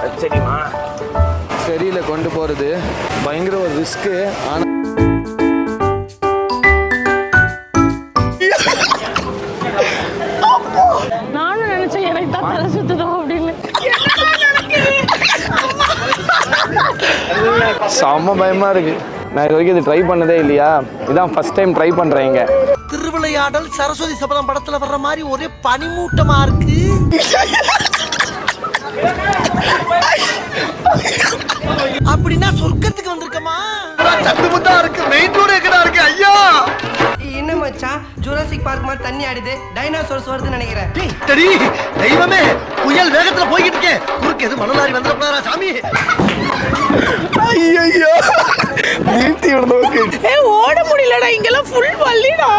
அச்சடிமா ஃபெரியில் கொண்டு போகிறது பயங்கர ஒரு ரிஸ்க்கு. ஆனால் நானும் நினைச்சேன் எனக்கு தான் தலை சுத்துதோ அப்படின்னு. செம்ம பயமாக இருக்குது. நான் இது வரைக்கும் இது ட்ரை பண்ணதே இல்லையா, இதான் ஃபர்ஸ்ட் டைம் ட்ரை பண்ணுறேன். இங்கே திருவிளையாடல் சரஸ்வதி சபதம் படத்துல வர்ற மாதிரி ஒரே பனிமூட்டமா இருக்கு. அப்படின்னா சொர்க்கத்துக்கு வந்திருக்கமா? சட்டுமுட்டா இருக்கு, மெயின் ரோடு எங்கடா இருக்கு ஐயா? என்ன மச்சான் ஜுராசிக் பார்க் மாதிரி தண்ணி ஆடுது, டைனோசர்ஸ் வருதுன்னு நினைக்கிறேன். தெய்வமே, புயல் வேகத்துல போய்கிட்டு இருக்கேன், குறுக்கு எது மணலாரி வந்துட போறாரா சாமி? ஐயோ நிறுத்தி விடுறோம். ஓட முடியலடா, இங்கெல்லாம் ஃபுல் வள்ளிடா.